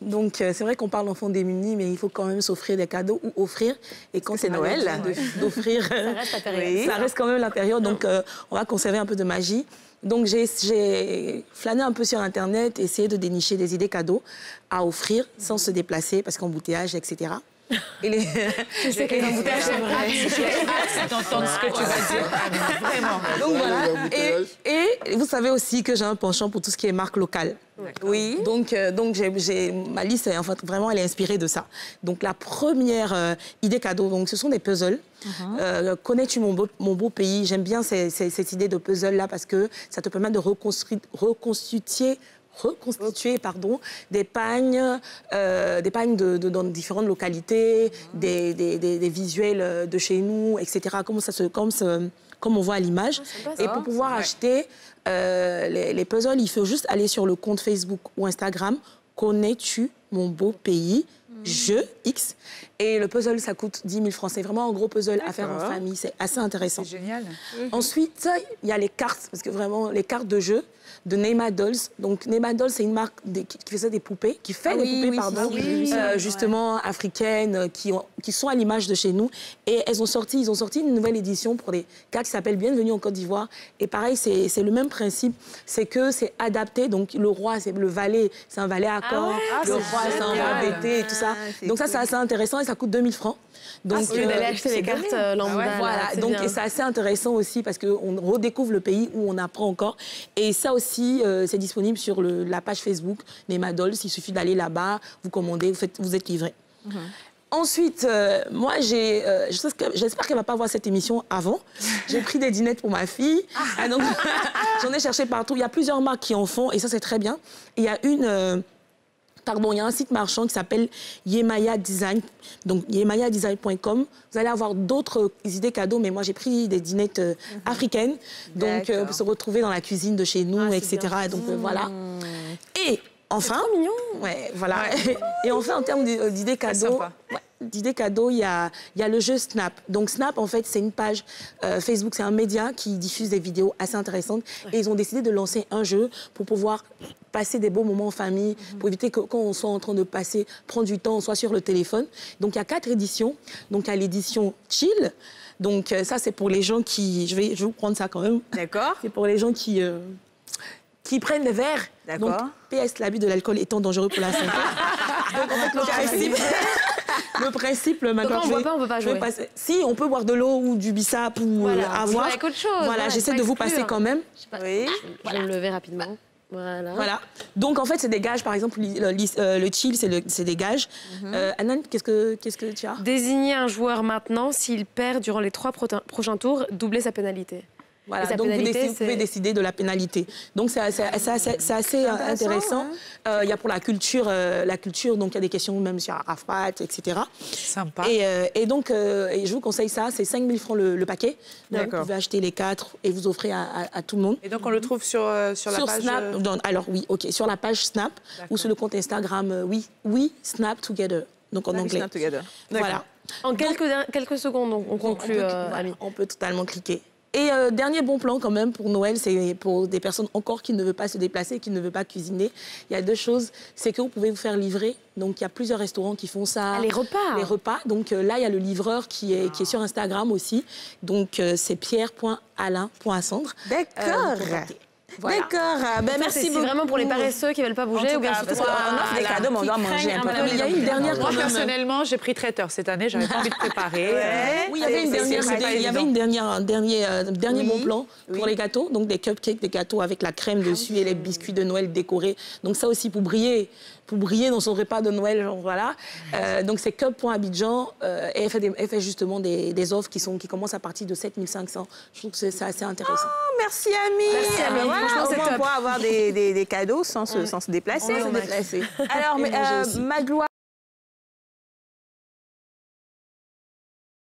Donc c'est vrai qu'on parle d'enfants démunis, mais il faut quand même s'offrir des cadeaux ou offrir. Et quand c'est Noël, d'offrir, ça reste la période. Ça reste quand même la période, donc on va conserver un peu de magie. Donc j'ai flâné un peu sur Internet, essayé de dénicher des idées cadeaux à offrir sans se déplacer, parce qu'embouteillage, etc. Et les... Je sais que les embouteillages, c'est vrai. J'ai hâte d'entendre ce que tu vas dire. Vraiment. Donc voilà. Et vous savez aussi que j'ai un penchant pour tout ce qui est marque locale. Oui. Donc ma liste, en fait, vraiment, elle est inspirée de ça. Donc la première idée cadeau, donc ce sont des puzzles. Connais-tu mon beau pays? J'aime bien cette idée de puzzle-là parce que ça te permet de reconstituer des pagnes dans différentes localités, des visuels de chez nous, etc. Comme on voit à l'image. Et pour pouvoir acheter les puzzles, il faut juste aller sur le compte Facebook ou Instagram. Connais-tu mon beau pays? X. Et le puzzle, ça coûte 10 000 francs. C'est vraiment un gros puzzle à faire en famille. C'est assez intéressant. C'est génial. Ensuite, il y a les cartes, parce que vraiment, les cartes de jeu de Neymar Dolls. Donc, Neymar Dolls, c'est une marque qui faisait des poupées, justement africaines, qui sont à l'image de chez nous. Et ils ont sorti une nouvelle édition pour les cartes qui s'appelle Bienvenue en Côte d'Ivoire. Et pareil, c'est le même principe. C'est que c'est adapté. Donc, le roi, c'est le valet, c'est un valet à corps. Le roi, c'est un roi bêté et tout ça. Donc, ça, c'est assez intéressant et ça coûte 2 000 francs. Donc, d'aller acheter les cartes lambda. Voilà, donc c'est assez intéressant aussi parce qu'on redécouvre le pays où on apprend encore. Et ça aussi, c'est disponible sur la page Facebook Neymar Dolls. Il suffit d'aller là-bas, vous commandez, vous êtes livré. Ensuite, moi, j'espère qu'elle ne va pas voir cette émission avant. J'ai pris des dinettes pour ma fille. Donc, j'en ai cherché partout. Il y a plusieurs marques qui en font et ça, c'est très bien. Il y a il y a un site marchand qui s'appelle Yemaya Design, donc yemayadesign.com. Vous allez avoir d'autres idées cadeaux, mais moi j'ai pris des dinettes africaines, donc pour se retrouver dans la cuisine de chez nous, etc. Donc voilà. Et enfin, trop mignon. Ouais, voilà. Et enfin en termes d'idées cadeaux. Il y a le jeu Snap. Donc Snap, en fait, c'est une page Facebook, c'est un média qui diffuse des vidéos assez intéressantes. Et ils ont décidé de lancer un jeu pour pouvoir passer des beaux moments en famille, pour éviter que quand on soit en train de prendre du temps, on soit sur le téléphone. Donc il y a 4 éditions. Donc il y a l'édition Chill. Donc ça, c'est pour les gens qui... Je vais vous prendre ça quand même. D'accord. C'est pour les gens qui prennent des verres. D'accord. Donc, PS, l'abus de l'alcool étant dangereux pour la santé. Donc, en fait, le principe, maintenant, on ne peut pas jouer. Si, on peut boire de l'eau ou du bissap ou avoir. Avec autre chose. Voilà, j'essaie de vous passer quand même. Oui. Je vais me lever rapidement. Voilà. Donc, en fait, c'est des gages. Par exemple, le chill, c'est des gages. Anan, qu'est-ce que tu as? Désigner un joueur maintenant, s'il perd durant les 3 prochains tours, doubler sa pénalité. Voilà, donc vous pouvez décider de la pénalité. Donc c'est assez intéressant. Il y a pour la culture, donc il y a des questions même sur Arafat, etc. Sympa. Et donc, je vous conseille ça, c'est 5 000 francs le paquet. Donc vous pouvez acheter les 4 et vous offrir à tout le monde. Et donc on le trouve sur la page... Snap, alors oui, ok, sur la page Snap ou sur le compte Instagram, oui, Snap Together, donc en anglais. Snap Together. Voilà. En quelques secondes, on conclut, Ami. On peut totalement cliquer. Et dernier bon plan quand même pour Noël, c'est pour des personnes encore qui ne veulent pas se déplacer, qui ne veulent pas cuisiner. Il y a 2 choses, c'est que vous pouvez vous faire livrer. Donc il y a plusieurs restaurants qui font ça. Les repas. Les repas. Donc là, il y a le livreur qui est sur Instagram aussi. Donc c'est pierre.alain.assandre. D'accord. Voilà. D'accord. Merci beaucoup. C'est vraiment pour les paresseux qui ne veulent pas bouger ou bien parce qu'on offre des cadeaux, mais on doit manger un peu. Il y a une dernière. Moi, personnellement, j'ai pris traiteur cette année. J'avais pas envie de préparer. Oui, il y avait un dernier bon plan pour les gâteaux. Donc des cupcakes, des gâteaux avec la crème dessus et les biscuits de Noël décorés. Donc ça aussi pour briller dans son repas de Noël, genre, voilà. Donc c'est cup.abidjan et elle fait justement des offres qui commencent à partir de 7 500. Je trouve que c'est assez intéressant. Oh, merci Ami. Merci Ami. Voilà, au moins on pourra avoir des cadeaux sans se déplacer. Sans se déplacer. Alors, Magloire.